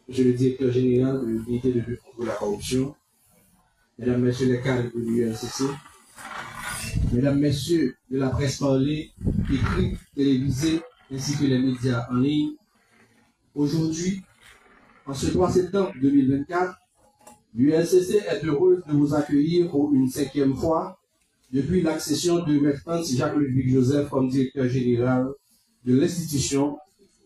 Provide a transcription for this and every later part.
Monsieur le directeur général de l'unité de lutte contre la corruption, mesdames, messieurs les cadres de l'UNCC, mesdames, messieurs de la presse parlée, écrite, télévisée, ainsi que les médias en ligne, aujourd'hui, en ce 3 septembre 2024, l'UNCC est heureuse de vous accueillir pour une 5e fois depuis l'accession de M. Jacques-Ludwig Joseph comme directeur général de l'institution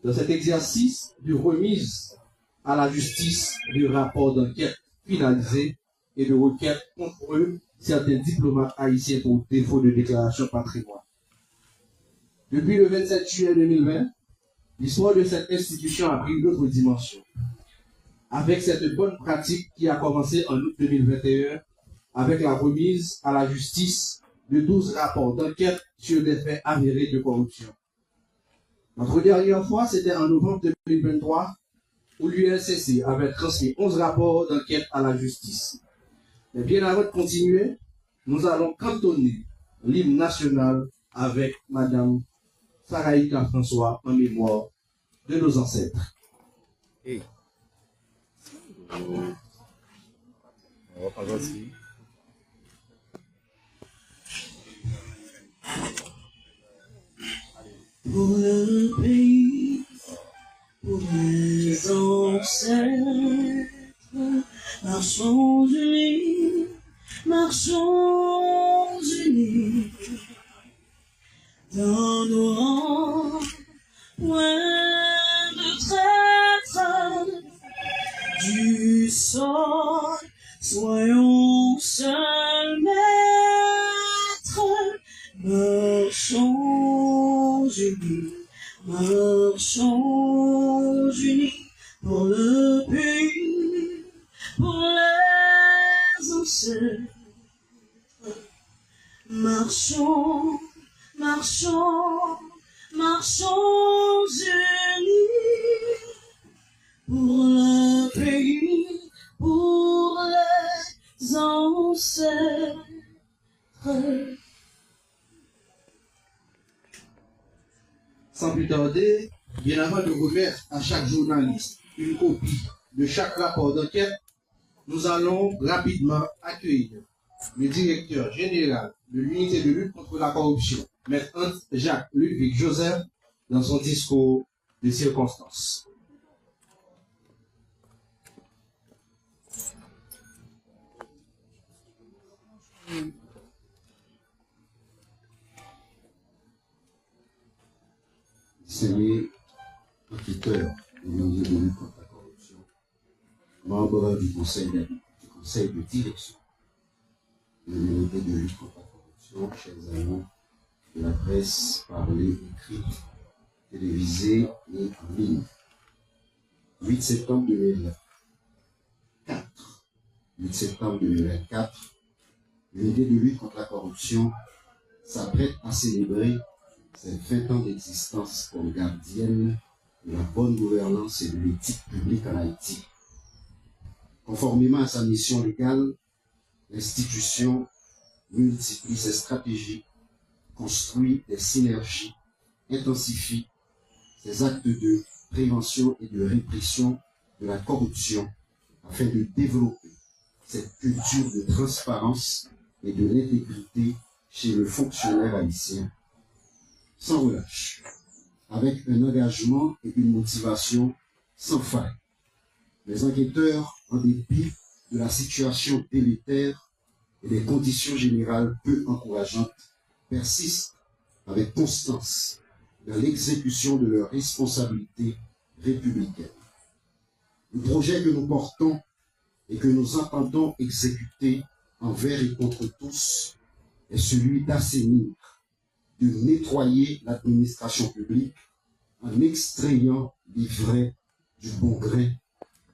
dans cet exercice de remise à la justice du rapport d'enquête finalisé et de requête contre eux certains diplomates haïtiens pour défaut de déclaration patrimoine. Depuis le 27 juillet 2020, l'histoire de cette institution a pris une autre dimension. Avec cette bonne pratique qui a commencé en août 2021 avec la remise à la justice de 12 rapports d'enquête sur des faits avérés de corruption. Notre dernière fois, c'était en novembre 2023 où l'UNCC avait transmis 11 rapports d'enquête à la justice. Mais bien avant de continuer, nous allons cantonner l'hymne national avec Madame Saraïka François en mémoire de nos ancêtres. Hey. On va pas aussi. Pour le pays, pour les ancêtres, marchons unis, marchons unis, dans nos rangs, point de traître, du sol, soyons seuls maîtres, marchons unis, marchons unis, pour le pays, pour les ancêtres, marchons, marchons, marchons unis, pour le pays, pour les ancêtres. Sans plus tarder, bien avant de remettre à chaque journaliste une copie de chaque rapport d'enquête, nous allons rapidement accueillir le directeur général de l'unité de lutte contre la corruption, M. Jacques-Ludwig Joseph, dans son discours de circonstance. Seigneur, enquêteur de l'unité de lutte contre la corruption, membre du conseil de direction de l'unité de lutte contre la corruption, chers amis de la presse parlée, écrite, télévisée et en ligne. 8 septembre 2024, 8 septembre 2024, l'unité de lutte contre la corruption s'apprête à célébrer ses 20 ans d'existence comme gardienne de la bonne gouvernance et de l'éthique publique en Haïti. Conformément à sa mission légale, l'institution multiplie ses stratégies, construit des synergies, intensifie ses actes de prévention et de répression de la corruption afin de développer cette culture de transparence et de l'intégrité chez le fonctionnaire haïtien. Sans relâche, avec un engagement et une motivation sans faille. Les enquêteurs, en dépit de la situation délétère et des conditions générales peu encourageantes, persistent avec constance dans l'exécution de leurs responsabilités républicaines. Le projet que nous portons et que nous entendons exécuter envers et contre tous est celui d'assainir, de nettoyer l'administration publique en extrayant l'ivraie du bon grain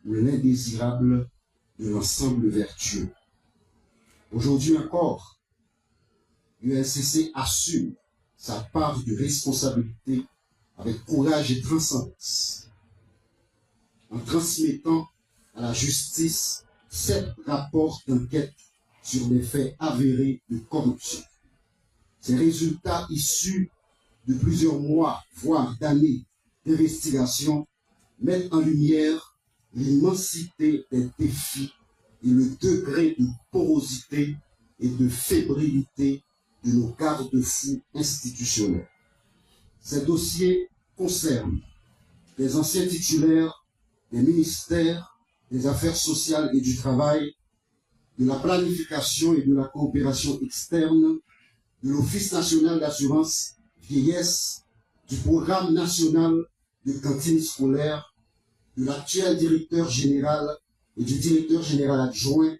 ou l'indésirable de l'ensemble vertueux. Aujourd'hui encore, l'UNCC assume sa part de responsabilité avec courage et transcendance, en transmettant à la justice 7 rapports d'enquête sur des faits avérés de corruption. Ces résultats issus de plusieurs mois, voire d'années d'investigation, mettent en lumière l'immensité des défis et le degré de porosité et de fébrilité de nos garde-fous institutionnels. Ces dossiers concernent des anciens titulaires des ministères des Affaires sociales et du Travail, de la planification et de la coopération externe, de l'Office national d'assurance vieillesse, du programme national de cantine scolaire, de l'actuel directeur général et du directeur général adjoint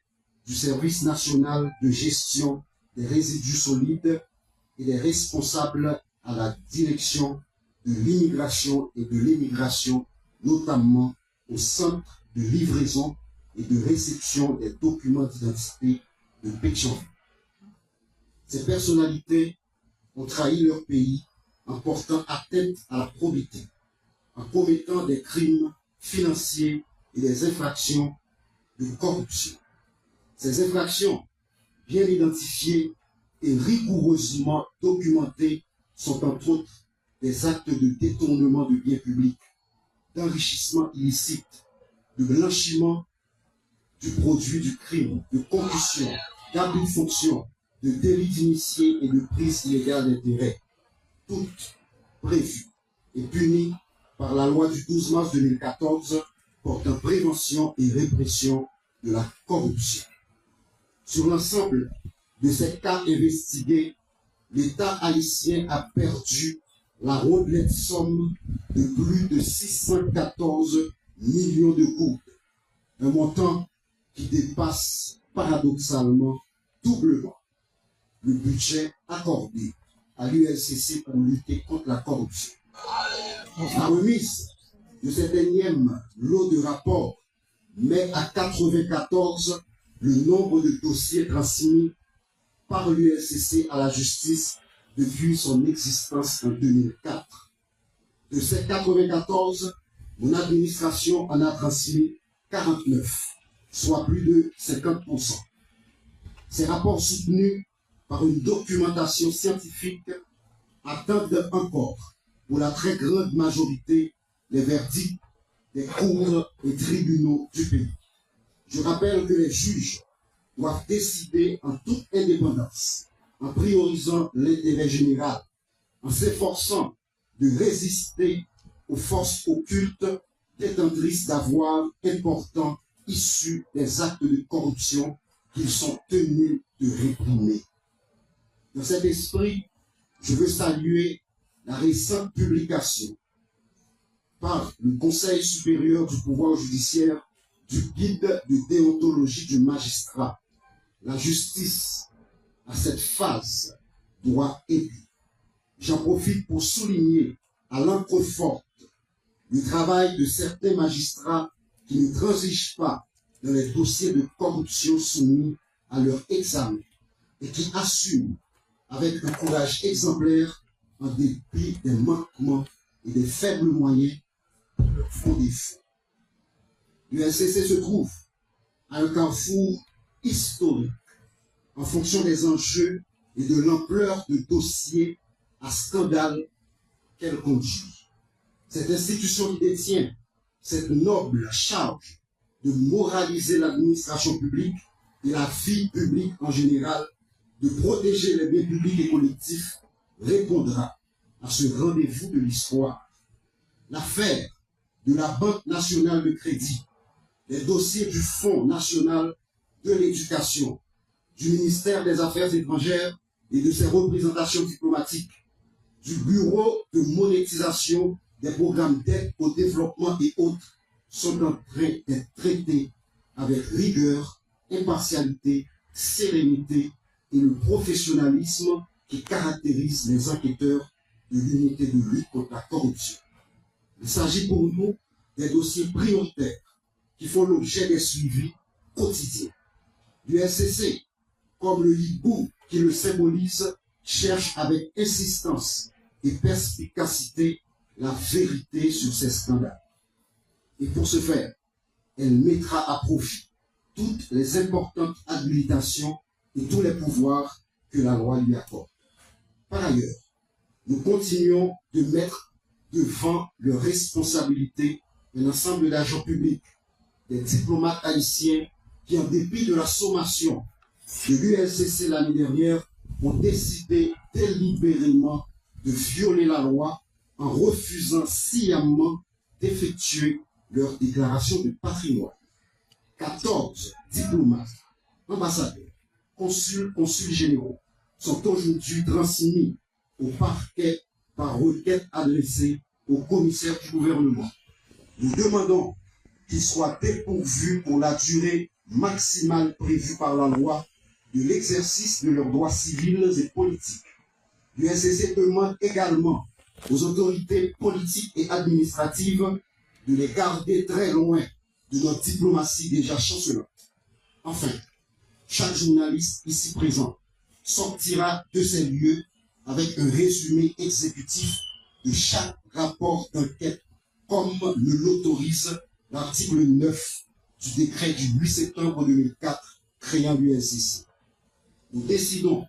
du service national de gestion des résidus solides et des responsables à la direction de l'immigration et de l'émigration, notamment au centre de livraison et de réception des documents d'identité de Pétionville. Ces personnalités ont trahi leur pays en portant atteinte à la probité, en commettant des crimes financiers et des infractions de corruption. Ces infractions, bien identifiées et rigoureusement documentées, sont entre autres des actes de détournement de biens publics, d'enrichissement illicite, de blanchiment du produit du crime, de concussion, d'abus de fonction, de délit d'initié et de prise illégale d'intérêt, toutes prévues et punies par la loi du 12 mars 2014 portant prévention et répression de la corruption. Sur l'ensemble de ces cas investigués, l'État haïtien a perdu la rondelette somme de plus de 614 millions de gouttes, un montant qui dépasse paradoxalement doublement le budget accordé à l'ULCC pour lutter contre la corruption. La remise de cet énième lot de rapports met à 94 le nombre de dossiers transmis par l'ULCC à la justice depuis son existence en 2004. De ces 94, mon administration en a transmis 49, soit plus de 50%. Ces rapports soutenus par une documentation scientifique attendent encore, pour la très grande majorité, les verdicts des cours et tribunaux du pays. Je rappelle que les juges doivent décider en toute indépendance, en priorisant l'intérêt général, en s'efforçant de résister aux forces occultes détentrices d'avoirs importants issus des actes de corruption qu'ils sont tenus de réprimer. Dans cet esprit, je veux saluer la récente publication par le Conseil supérieur du pouvoir judiciaire du guide de déontologie du magistrat. La justice, à cette phase, doit aider. J'en profite pour souligner à l'encre forte le travail de certains magistrats qui ne transigent pas dans les dossiers de corruption soumis à leur examen et qui assument avec un courage exemplaire en dépit des manquements et des faibles moyens qui leur font défaut. L'ULCC se trouve à un carrefour historique en fonction des enjeux et de l'ampleur de dossiers à scandale qu'elle conduit. Cette institution qui détient cette noble charge de moraliser l'administration publique et la vie publique en général, de protéger les biens publics et collectifs, répondra à ce rendez-vous de l'histoire. L'affaire de la Banque nationale de crédit, les dossiers du Fonds national de l'éducation, du ministère des Affaires étrangères et de ses représentations diplomatiques, du Bureau de monétisation des programmes d'aide au développement et autres, sont en train d'être traités avec rigueur, impartialité, sérénité et le professionnalisme qui caractérise les enquêteurs de l'unité de lutte contre la corruption. Il s'agit pour nous des dossiers prioritaires qui font l'objet des suivis quotidiens. L'ULCC, comme le hibou qui le symbolise, cherche avec insistance et perspicacité la vérité sur ces scandales. Et pour ce faire, elle mettra à profit toutes les importantes habilitations et tous les pouvoirs que la loi lui accorde. Par ailleurs, nous continuons de mettre devant leurs responsabilités un ensemble d'agents publics des diplomates haïtiens qui, en dépit de la sommation de l'UNCC l'année dernière, ont décidé délibérément de violer la loi en refusant sciemment d'effectuer leur déclaration de patrimoine. 14 diplomates, ambassadeurs, consuls généraux sont aujourd'hui transmis au parquet par requête adressée au commissaire du gouvernement. Nous demandons qu'ils soient dépourvus pour la durée maximale prévue par la loi de l'exercice de leurs droits civils et politiques. L'UNCC demande également aux autorités politiques et administratives de les garder très loin de notre diplomatie déjà chancelante. Enfin, chaque journaliste ici présent sortira de ces lieux avec un résumé exécutif de chaque rapport d'enquête comme le l'autorise l'article 9 du décret du 8 septembre 2004 créant l'UNCC. Nous décidons